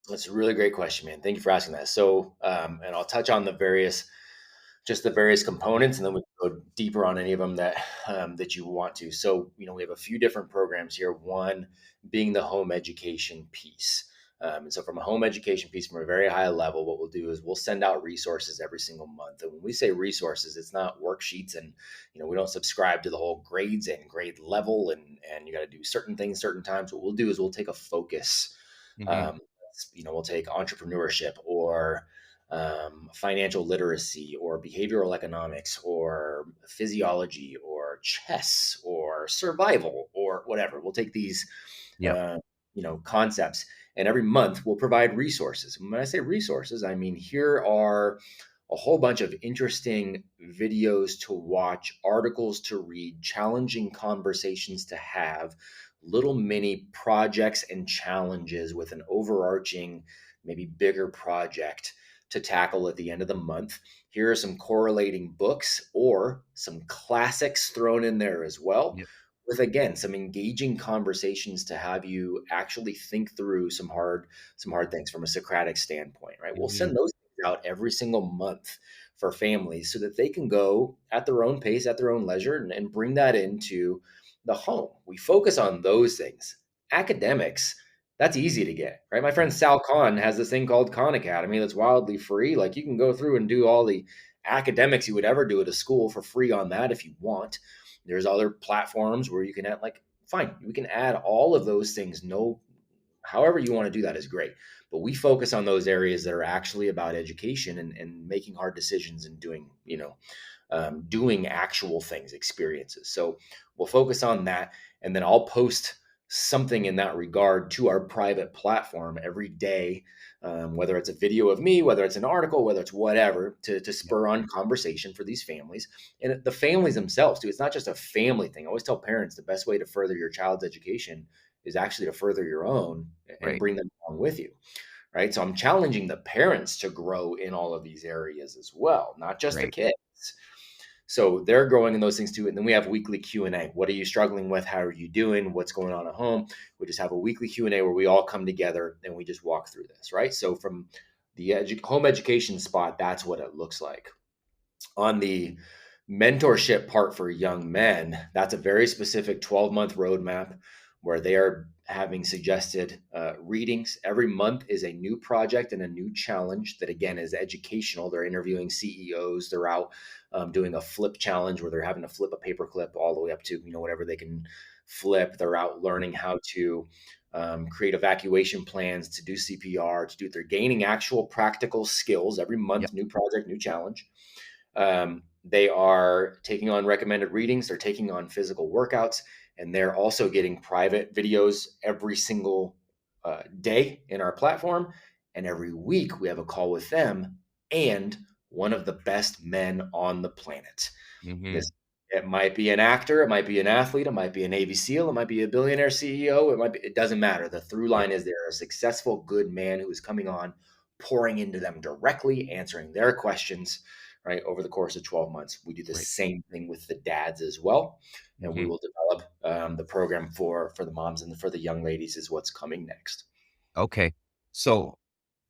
That's a really great question, man. Thank you for asking that. So, and I'll touch on just the various components, and then we can go deeper on any of them that you want to. So, we have a few different programs here. One being the home education piece. And so, from a home education piece, from a very high level, what we'll do is we'll send out resources every single month. And when we say resources, it's not worksheets, and we don't subscribe to the whole grades and grade level, and you got to do certain things certain times. What we'll do is we'll take a focus. Hmm. Um, we'll take entrepreneurship or financial literacy or behavioral economics or physiology or chess or survival or whatever. We'll take these, Yep. uh, concepts, and every month we'll provide resources. And when I say resources, I mean here are a whole bunch of interesting videos to watch, articles to read, challenging conversations to have, little mini projects and challenges with an overarching, maybe bigger project to tackle at the end of the month. Here are some correlating books or some classics thrown in there as well, Yep. with again some engaging conversations to have you actually think through some hard things from a Socratic standpoint, right? We'll Hmm. send those things out every single month for families so that they can go at their own pace, at their own leisure, and bring that into the home. We focus on those things. Academics, that's easy to get, right? My friend Sal Khan has this thing called Khan Academy that's wildly free. Like you can go through and do all the academics you would ever do at a school for free on that if you want. There's other platforms where you can add, like, fine, we can add all of those things. No, however you want to do that is great. But we focus on those areas that are actually about education and making hard decisions and doing actual things, experiences. So we'll focus on that. And then I'll post something in that regard to our private platform every day, whether it's a video of me, whether it's an article, whether it's whatever, to Yep. spur on conversation for these families. And the families themselves, too. It's not just a family thing. I always tell parents the best way to further your child's education is actually to further your own and Right. bring them along with you. Right. So I'm challenging the parents to grow in all of these areas as well, not just the Right. kids. So they're growing in those things too. And then we have weekly Q&A. What are you struggling with? How are you doing? What's going on at home? We just have a weekly Q&A where we all come together and we just walk through this, right? So from the home education spot, that's what it looks like. On the mentorship part for young men, that's a very specific 12-month roadmap where they are having suggested readings. Every month is a new project and a new challenge that, again, is educational. They're interviewing CEOs. They're out doing a flip challenge where they're having to flip a paperclip all the way up to, whatever they can flip. They're out learning how to create evacuation plans, to do CPR, they're gaining actual practical skills every Yep. month, new project, new challenge. They are taking on recommended readings, they're taking on physical workouts, and they're also getting private videos every single day in our platform. And every week we have a call with them and one of the best men on the planet. Hmm. This It might be an actor, it might be an athlete, it might be a Navy SEAL, it might be a billionaire CEO, it doesn't matter. The through Yep. line is they're a successful, good man who is coming on, pouring into them directly, answering their questions, right, over the course of 12 months. We do the Right. same thing with the dads as well. And we Hmm. will develop the program for the moms and for the young ladies is what's coming next. Okay. So,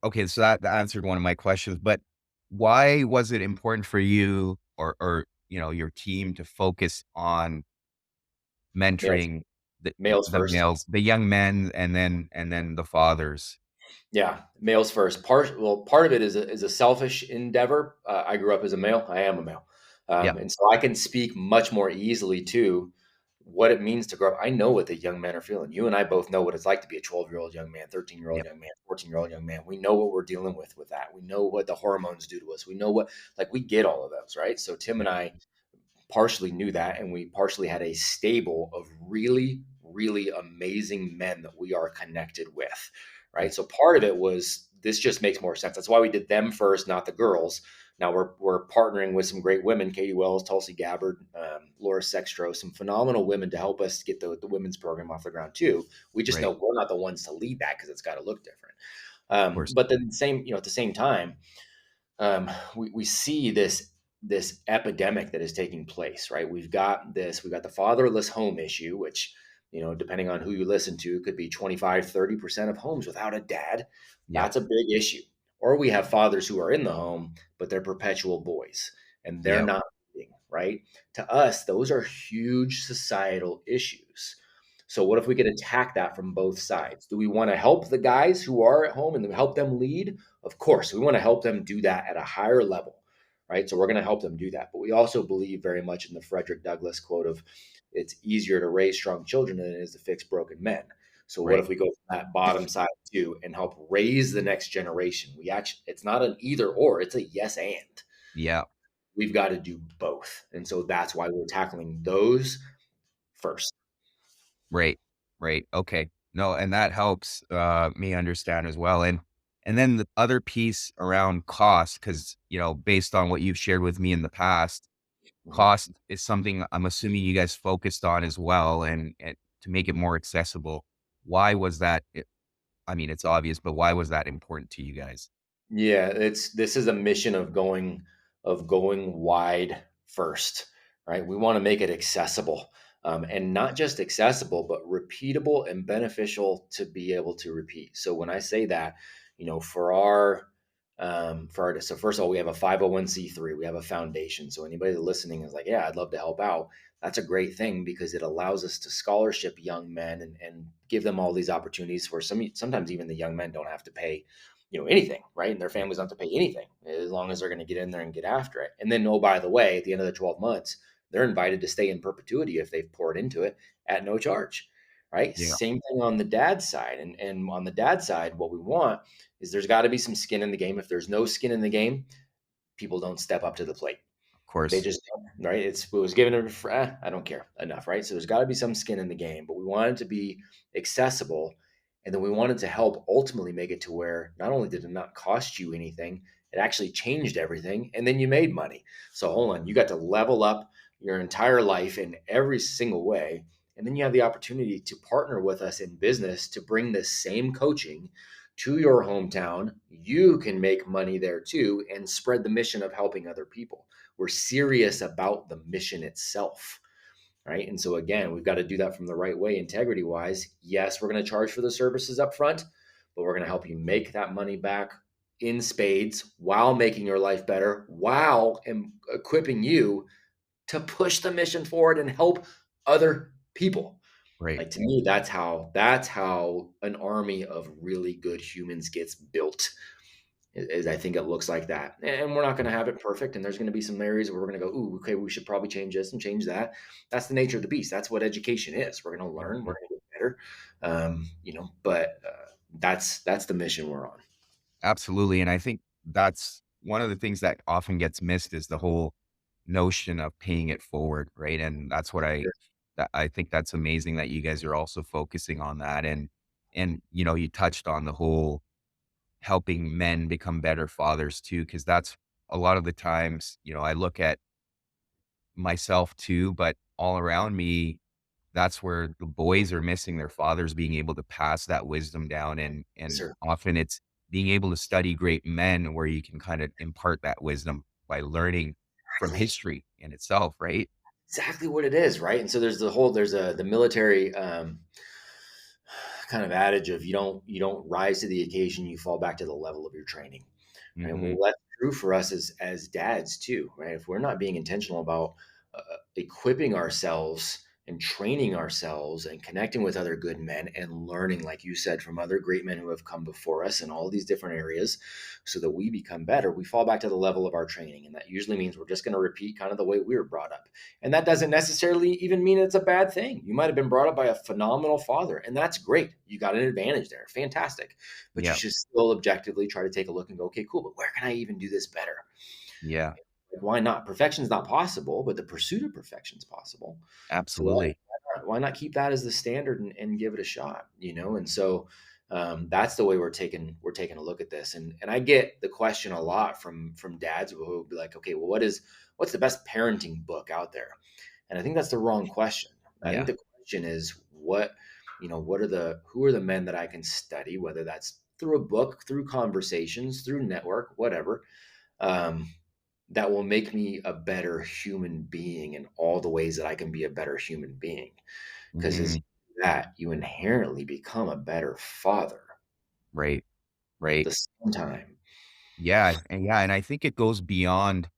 okay. So that answered one of my questions, but why was it important for you or, your team to focus on Males, mentoring males the first. males, the young men, and then the fathers? Yeah, males first. Part of it is a selfish endeavor. I grew up as a male. I am a male, Yep. and so I can speak much more easily to what it means to grow up. I know what the young men are feeling. You and I both know what it's like to be a 12-year-old young man, 13-year-old Yep. young man, 14-year-old young man. We know what we're dealing with that. We know what the hormones do to us. We know we get all of those, right? So Tim and Yep. I partially knew that, and we partially had a stable of really, really amazing men that we are connected with, right? Yep. So part of it was this just makes more sense. That's why we did them first, not the girls. Now we're partnering with some great women: Katie Wells, Tulsi Gabbard, Laura Sextro, some phenomenal women to help us get the women's program off the ground too. We just Right. know we're not the ones to lead that because it's got to look different. Of course. But then at the same time, we see this epidemic that is taking place, right? We've got the fatherless home issue, which depending on who you listen to, it could be 25-30% of homes without a dad. Yep. That's a big issue. Or we have fathers who are in the home, but they're perpetual boys and they're Yep. not leading, right? To us, those are huge societal issues. So what if we could attack that from both sides? Do we want to help the guys who are at home and help them lead? Of course, we want to help them do that at a higher level, right? So we're going to help them do that. But we also believe very much in the Frederick Douglass quote of it's easier to raise strong children than it is to fix broken men. So what Right. if we go from that bottom side too and help raise the next generation? We actually, it's not an either or, it's a yes and. Yeah. We've got to do both. And so that's why we're tackling those first. Right. Right. Okay. No, and that helps me understand as well. And then the other piece around cost, because based on what you've shared with me in the past, Mhm. cost is something I'm assuming you guys focused on as well, and to make it more accessible. Why was that? I mean, it's obvious, but why was that important to you guys? Yeah, this is a mission of going wide first, right? We want to make it accessible, and not just accessible, but repeatable and beneficial to be able to repeat. So when I say that, so first of all, we have a 501(c)(3, we have a foundation. So anybody listening is like, yeah, I'd love to help out. That's a great thing because it allows us to scholarship young men and give them all these opportunities for sometimes even the young men don't have to pay anything, right? And their families don't have to pay anything as long as they're going to get in there and get after it. And then, oh, by the way, at the end of the 12 months, they're invited to stay in perpetuity if they've poured into it at no charge, right? Yeah, Same thing on the dad's side. And on the dad's side, what we want is there's got to be some skin in the game. If there's no skin in the game, people don't step up to the plate. of They course. just don't, right? It was given I don't care enough, right? So there's got to be some skin in the game, but we want it to be accessible, and then we wanted to help ultimately make it to where not only did it not cost you anything, it actually changed everything, and then you made money. So hold on, you got to level up your entire life in every single way, and then you have the opportunity to partner with us in business to bring this same coaching to your hometown. You can make money there too and spread the mission of helping other people. We're serious about the mission itself, right? And so again, we've got to do that from the right way, integrity wise. Yes, we're going to charge for the services up front, but we're going to help you make that money back in spades while making your life better, while equipping you to push the mission forward and help other people. Right. Like to me, that's how an army of really good humans gets built. Is I think it looks like that. And we're not going to have it perfect. And there's going to be some areas where we're going to go, ooh, okay, we should probably change this and change that. That's the nature of the beast. That's what education is. We're going to learn, we're Mhm. going to get better. But that's the mission we're on. Absolutely. And I think that's one of the things that often gets missed is the whole notion of paying it forward, right? And that's what I think that's amazing that you guys are also focusing on that. And you touched on the whole helping men become better fathers too, because that's a lot of the times, I look at myself too, but all around me, that's where the boys are missing their fathers being able to pass that wisdom down. And Sir. often it's being able to study great men where you can kind of impart that wisdom by learning from Exactly. history in itself, right? Exactly what it is, right? And so there's the military kind of adage of you don't rise to the occasion, you fall back to the level of your training. Right. Hmm. Well, that's true for us as dads too, right? If we're not being intentional about equipping ourselves and training ourselves and connecting with other good men and learning, like you said, from other great men who have come before us in all these different areas, so that we become better, we fall back to the level of our training, and that usually means we're just going to repeat kind of the way we were brought up. And that doesn't necessarily even mean it's a bad thing. You might have been brought up by a phenomenal father, and that's great. You got an advantage there. Fantastic. But you Yeah. should still objectively try to take a look and go, okay, cool, but where can I even do this better? Yeah. Like, why not? Perfection's not possible, but the pursuit of perfection is possible. So Absolutely. why not keep that as the standard and give it a shot? And so that's the way we're taking a look at this. And I get the question a lot from dads who will be like, okay, well, what's the best parenting book out there? And I think that's the wrong question. I think Yeah. the question is who are the men that I can study, whether that's through a book, through conversations, through network, whatever, um, that will make me a better human being in all the ways that I can be a better human being. Because as Hmm. that, you inherently become a better father Right. at Right. the same time. Yeah, and I think it goes beyond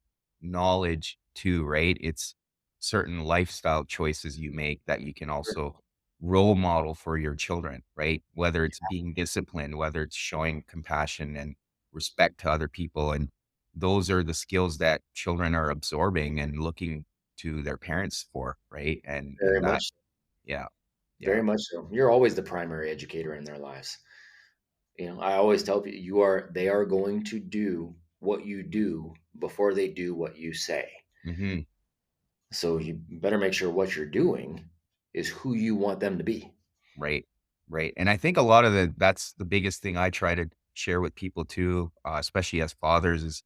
knowledge too, right? It's certain lifestyle choices you make that you can Sure. also role model for your children, right? Whether it's being disciplined, whether it's showing compassion and respect to other people. And those are the skills that children are absorbing and looking to their parents for, right? And Very that, much, yeah, yeah. very much so. You're always the primary educator in their lives. I always tell people they are going to do what you do before they do what you say. Hmm. So you better make sure what you're doing is who you want them to be. Right. Right. And I think a lot of that's the biggest thing I try to share with people too, especially as fathers, is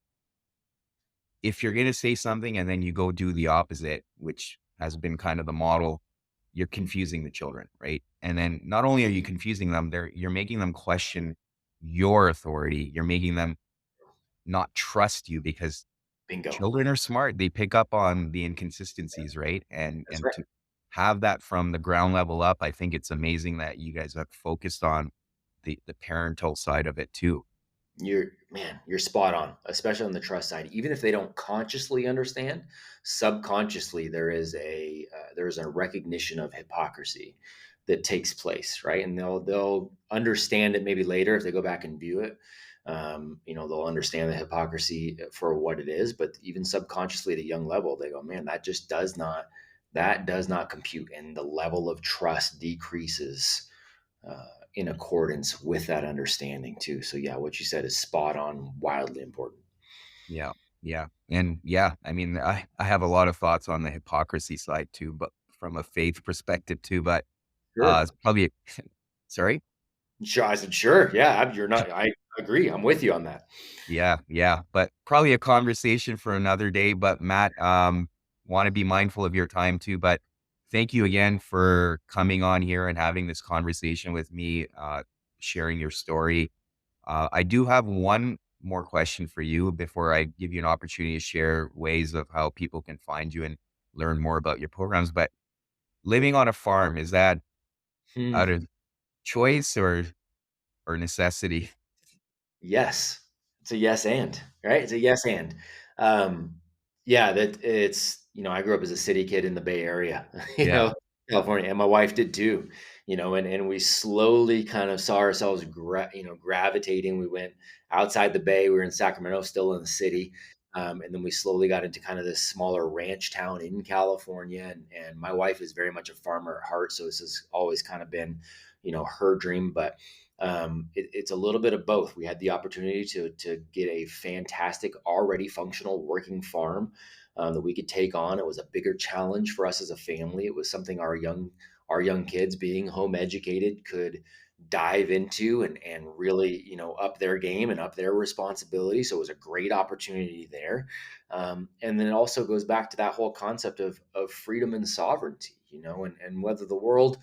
if you're going to say something and then you go do the opposite, which has been kind of the model, you're confusing the children. Right. And then not only are you confusing them, you're making them question your authority. You're making them not trust you because Bingo. children are smart. They pick up on the inconsistencies, right? And That's and right. to have that from the ground level up, I think it's amazing that you guys have focused on the parental side of it too. You're spot on, especially on the trust side. Even if they don't consciously understand, subconsciously there is a recognition of hypocrisy that takes place, right? And they'll understand it maybe later if they go back and view it. They'll understand the hypocrisy for what it is, but even subconsciously at a young level, they go, "Man, that does not compute," and the level of trust decreases in accordance with that understanding too. So yeah, what you said is spot on, wildly important. Yeah. Yeah. And yeah, I mean, I have a lot of thoughts on the hypocrisy side too, but from a faith perspective too, but Sure. it's probably sorry. Sure. I said, sure. Yeah. You're not, I agree. I'm with you on that. Yeah, yeah, but probably a conversation for another day. But Matt, want to be mindful of your time too. But thank you again for coming on here and having this conversation with me, sharing your story. I do have one more question for you before I give you an opportunity to share ways of how people can find you and learn more about your programs. But living on a farm, is that Hmm. out of choice or necessity? Yes. It's a yes and, right? It's a yes and. Um, yeah, that I grew up as a city kid in the Bay Area, Yeah. California, and my wife did too, and we slowly kind of saw ourselves gravitating. We went outside the Bay. We were in Sacramento, still in the city. And then we slowly got into kind of this smaller ranch town in California. And my wife is very much a farmer at heart. So this has always kind of been, her dream. But it's a little bit of both. We had the opportunity to get a fantastic, already functional working farm that we could take on. It was a bigger challenge for us as a family. It was something our young kids, being home educated, could dive into and really up their game and up their responsibility. So it was a great opportunity there. And then it also goes back to that whole concept of freedom and sovereignty. And whether the world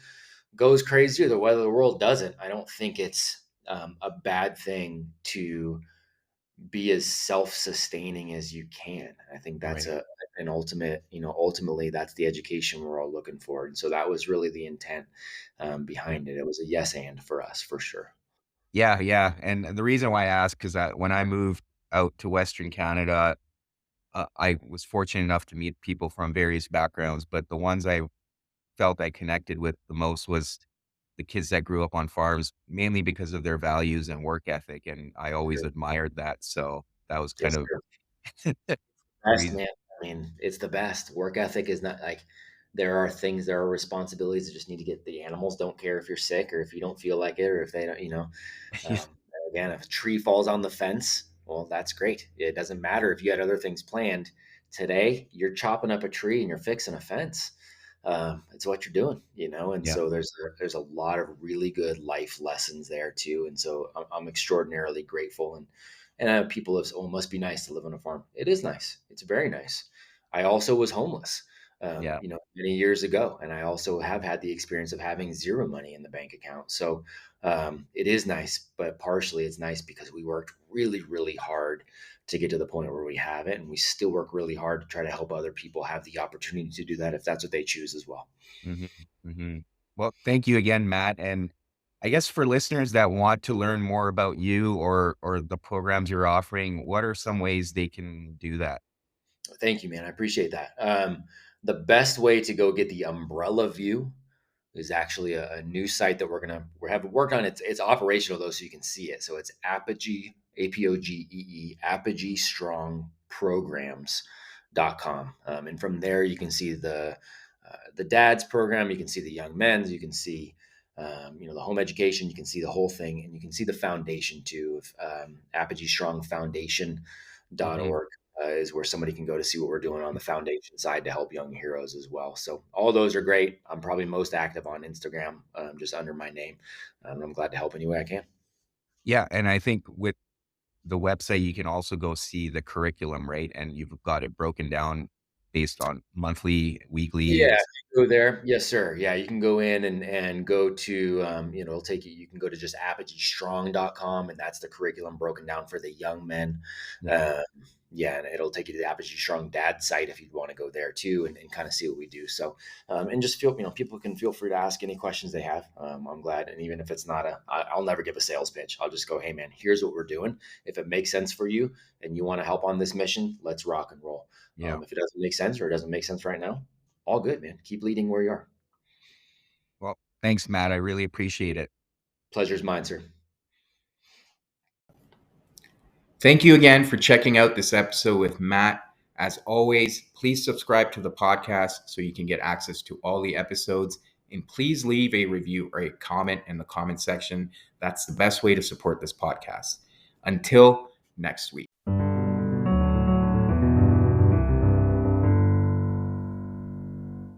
goes crazy or whether the world doesn't, I don't think it's a bad thing to be as self-sustaining as you can. I think that's Right. an ultimately that's the education we're all looking for. And so that was really the intent Yeah. behind it. It was a yes and for us for sure. Yeah, yeah, and the reason why I ask is that when I moved out to Western Canada, I was fortunate enough to meet people from various backgrounds, but the ones I felt I connected with the most was the kids that grew up on farms, mainly because of their values and work ethic, and I always Sure. admired that, so that was kind Yes, of sir. the Best, reason. man. I mean, it's the best. Work ethic is not like there are responsibilities that just need to get the animals don't care if you're sick or if you don't feel like it or if they don't. Um, again, if a tree falls on the fence, well, that's great. It doesn't matter if you had other things planned. Today, you're chopping up a tree and you're fixing a fence. It's what you're doing. And Yeah, so there's a lot of really good life lessons there too. And so I'm extraordinarily grateful. And people have, oh, it must be nice to live on a farm. It is nice. It's very nice. I also was homeless, yeah, many years ago, and I also have had the experience of having zero money in the bank account. So it is nice, but partially it's nice because we worked really, really hard to get to the point where we have it, and we still work really hard to try to help other people have the opportunity to do that if that's what they choose as well. mhm, mhm. Well, thank you again, Matt. And I guess for listeners that want to learn more about you or the programs you're offering, what are some ways they can do that? Thank you, man. I appreciate that. The best way to go get the umbrella view is actually a new site that we're having worked on. It's operational though, so you can see it. So it's Apogee, APOGEE, Apogee Strong Programs.com. And from there you can see the dad's program, you can see the young men's, you can see the home education, you can see the whole thing, and you can see the foundation too of Apogee Strong Hmm. Foundation.org. Is where somebody can go to see what we're doing on the foundation side to help young heroes as well. So all those are great. I'm probably most active on Instagram, just under my name. I'm glad to help any way I can. Yeah. And I think with the website, you can also go see the curriculum, right? And you've got it broken down based on monthly, weekly, Yeah, and go there. Yes, sir. Yeah, you can go in and go to it'll take you. You can go to just apogeestrong.com, and that's the curriculum broken down for the young men. yeah, Um, yeah, and it'll take you to the Apogee Strong Dad site if you'd want to go there too, and kind of see what we do. So, and just feel people can feel free to ask any questions they have. I'm glad, and even if it's not I'll never give a sales pitch. I'll just go, hey man, here's what we're doing. If it makes sense for you and you want to help on this mission, let's rock and roll. yeah. If it doesn't make sense or it doesn't make sense right now, all good, man. Keep leading where you are. Well, thanks, Matt. I really appreciate it. Pleasure's mine, sir. Thank you again for checking out this episode with Matt. As always, please subscribe to the podcast so you can get access to all the episodes. And please leave a review or a comment in the comment section. That's the best way to support this podcast. Until next week.